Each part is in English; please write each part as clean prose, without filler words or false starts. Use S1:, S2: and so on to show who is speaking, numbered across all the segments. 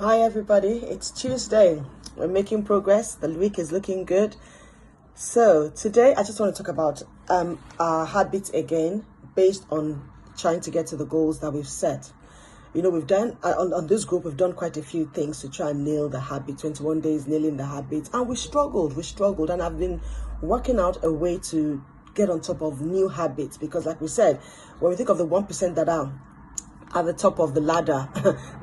S1: Hi everybody, it's Tuesday. We're making progress. The week is looking good. So today I just want to talk about our habits again, based on trying to get to the goals that we've set. You know, we've done on this group, we've done quite a few things to try and nail the habit. 21 days nailing the habits, and we struggled, and I've been working out a way to get on top of new habits, because like we said, when we think of the 1% that are at the top of the ladder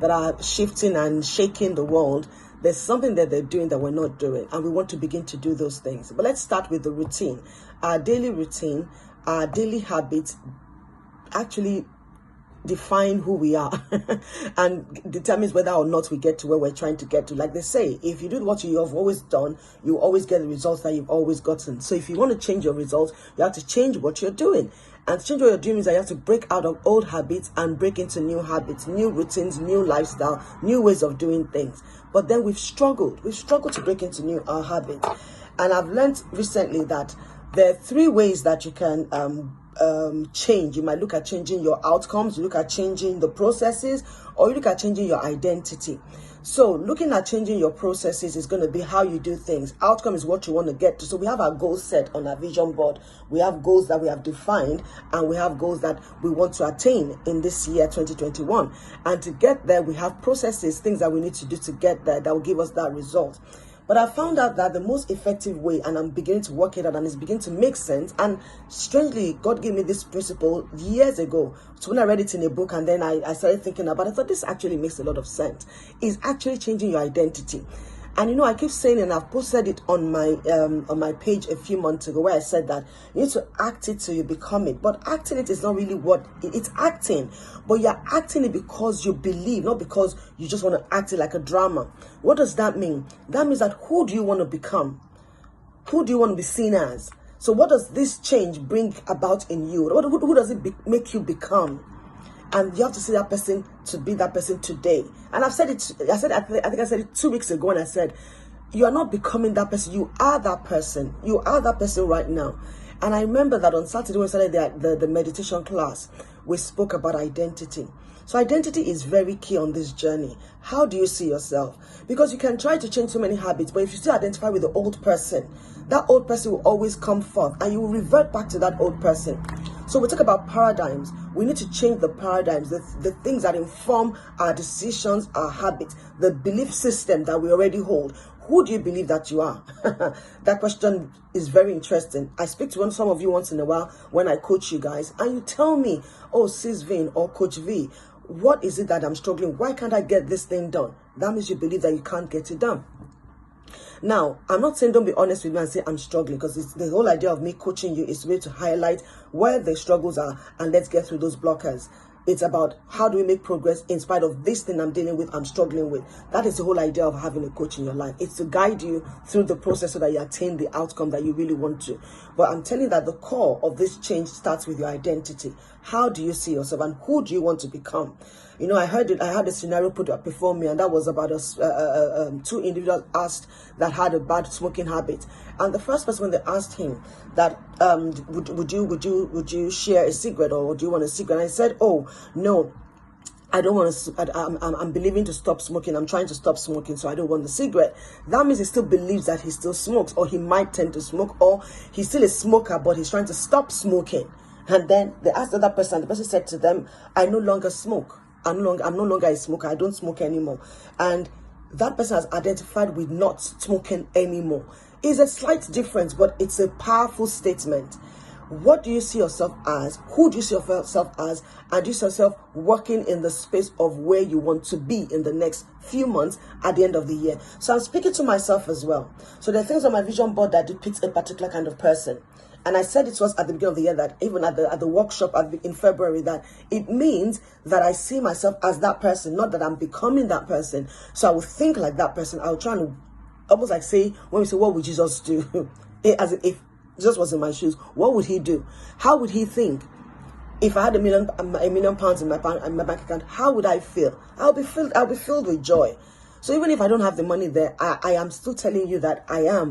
S1: that are shifting and shaking the world, there's something that they're doing that we're not doing, and we want to begin to do those things. But let's start with the routine. Our daily routine, our daily habits actually define who we are and determines whether or not we get to where we're trying to get to. Like they say, if you do what you have always done, you always get the results that you've always gotten. So if you want to change your results, you have to change what you're doing. And to change what you're doing means that you have to break out of old habits and break into new habits, new routines, new lifestyle, new ways of doing things. But then we've struggled to break into new habits. And I've learned recently that there are three ways that you can change. You might look at changing your outcomes, you look at changing the processes, or you look at changing your identity. So looking at changing your processes is going to be how you do things. Outcome is what you want to get to. So we have our goals set on our vision board. We have goals that we have defined, and we have goals that we want to attain in this year 2021. And to get there, we have processes, things that we need to do to get there that will give us that result. But I found out that the most effective way, and I'm beginning to work it out, and it's beginning to make sense. And strangely, God gave me this principle years ago. So when I read it in a book, and then I started thinking about it, I thought this actually makes a lot of sense. Is actually changing your identity. And you know, I keep saying, and I've posted it on my page a few months ago, where I said that you need to act it till you become it. But acting it is not really what it's acting, but you're acting it because you believe, not because you just want to act it like a drama. What does that mean? That means that who do you want to become? Who do you want to be seen as? So what does this change bring about in you? Who does it make you become? And you have to see that person to be that person today. And I've said it, I think I said it 2 weeks ago, and I said, you are not becoming that person. You are that person. You are that person right now. And I remember that on Saturday when we started the meditation class, we spoke about identity. So identity is very key on this journey. How do you see yourself? Because you can try to change so many habits, but if you still identify with the old person, that old person will always come forth, and you will revert back to that old person. So we talk about paradigms. We need to change the paradigms, the things that inform our decisions, our habits, the belief system that we already hold. Who do you believe that you are? That question is very interesting. I speak to some of you once in a while when I coach you guys, and you tell me, oh, Sis Vin or Coach V, what is it that I'm struggling? Why can't I get this thing done? That means you believe that you can't get it done. Now, I'm not saying don't be honest with me and say I'm struggling, because it's the whole idea of me coaching you is way to highlight where the struggles are, and let's get through those blockers. It's about how do we make progress in spite of this thing I'm dealing with, I'm struggling with. That is the whole idea of having a coach in your life. It's to guide you through the process so that you attain the outcome that you really want to. But I'm telling you that the core of this change starts with your identity. How do you see yourself, and who do you want to become? You know, I had a scenario put up before me, and that was about two individuals that had a bad smoking habit. And the first person, when they asked him that, would you share a cigarette, or do you want a cigarette? And I said, oh, no, I don't want to. I'm believing to stop smoking. I'm trying to stop smoking, so I don't want the cigarette. That means he still believes that he still smokes, or he might tend to smoke, or he's still a smoker, but he's trying to stop smoking. And then they asked the other person, the person said to them, I no longer smoke. I'm no longer a smoker. I don't smoke anymore. And that person has identified with not smoking anymore. It's a slight difference, but it's a powerful statement. What do you see yourself as? Who do you see yourself as? And do you see yourself working in the space of where you want to be in the next few months at the end of the year? So I'm speaking to myself as well. So there are things on my vision board that depict a particular kind of person. And I said it was at the beginning of the year, that even at the workshop in February, that it means that I see myself as that person, not that I'm becoming that person. So I will think like that person. I will try and almost like say, when we say, what would Jesus do? As if Jesus was in my shoes, what would he do? How would he think? If I had a million pounds in my bank account, how would I feel? I'll be filled with joy. So even if I don't have the money there, I am still telling you that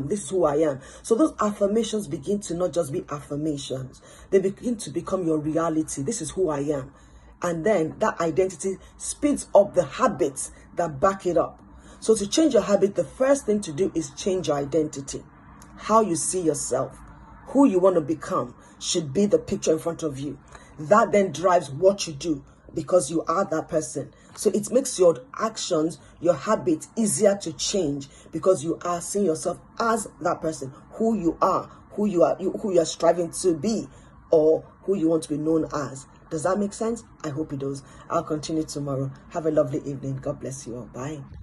S1: this is who I am. So those affirmations begin to not just be affirmations. They begin to become your reality. This is who I am. And then that identity speeds up the habits that back it up. So to change your habit, the first thing to do is change your identity. How you see yourself, who you want to become should be the picture in front of you. That then drives what you do, because you are that person. So it makes your actions, your habits easier to change, because you are seeing yourself as that person, who you are, who you are striving to be, or who you want to be known as. Does that make sense? I hope it does. I'll continue tomorrow. Have a lovely evening. God bless you all. Bye.